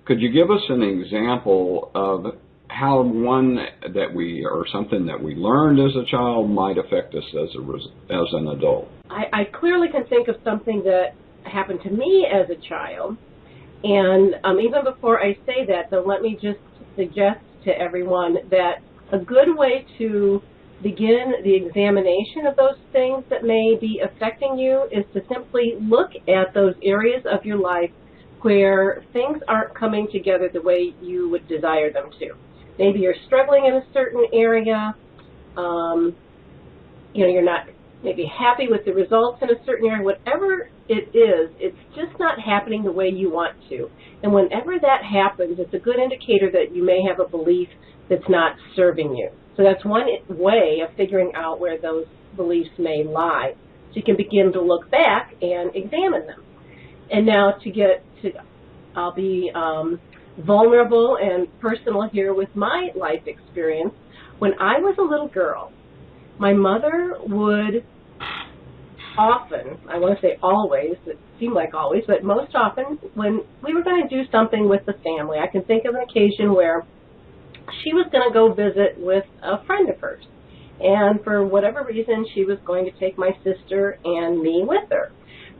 Could you give us an example of how one that we, or something that we learned as a child might affect us as an adult? I clearly can think of something that happened to me as a child. And even before I say that, though, let me just suggest to everyone that a good way to begin the examination of those things that may be affecting you is to simply look at those areas of your life where things aren't coming together the way you would desire them to. Maybe you're struggling in a certain area, you're not maybe happy with the results in a certain area. Whatever it is, it's just not happening the way you want to. And whenever that happens, it's a good indicator that you may have a belief that's not serving you. So that's one way of figuring out where those beliefs may lie. So you can begin to look back and examine them. And now I'll be vulnerable and personal here with my life experience. When I was a little girl, my mother would often, I want to say always, it seemed like always, but most often when we were going to do something with the family, I can think of an occasion where she was going to go visit with a friend of hers. And for whatever reason, she was going to take my sister and me with her.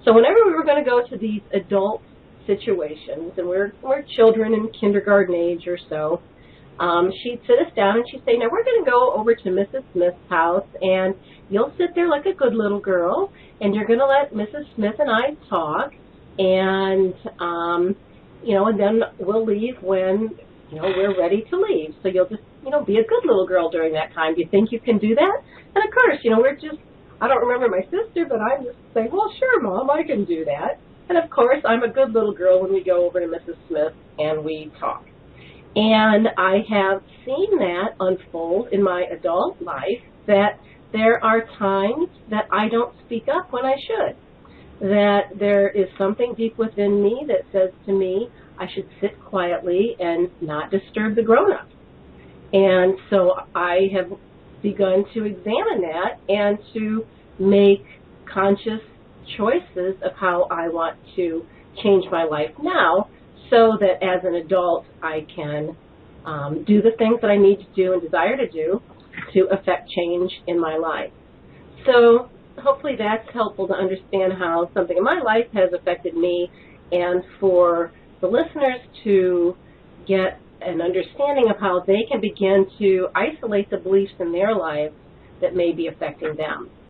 So whenever we were going to go to these adult situations, and we're children in kindergarten age or so, she'd sit us down and she'd say, now we're going to go over to Mrs. Smith's house, and you'll sit there like a good little girl, and you're going to let Mrs. Smith and I talk, and, and then we'll leave when, we're ready to leave. So you'll just, be a good little girl during that time. Do you think you can do that? And of course, I don't remember my sister, but I'm just saying, well, sure, Mom, I can do that. And of course, I'm a good little girl when we go over to Mrs. Smith and we talk. And I have seen that unfold in my adult life, that there are times that I don't speak up when I should, that there is something deep within me that says to me, I should sit quietly and not disturb the grown-ups. And so I have begun to examine that and to make conscious choices of how I want to change my life now, so that as an adult I can do the things that I need to do and desire to do to affect change in my life. So hopefully that's helpful to understand how something in my life has affected me, and for the listeners to get an understanding of how they can begin to isolate the beliefs in their lives that may be affecting them.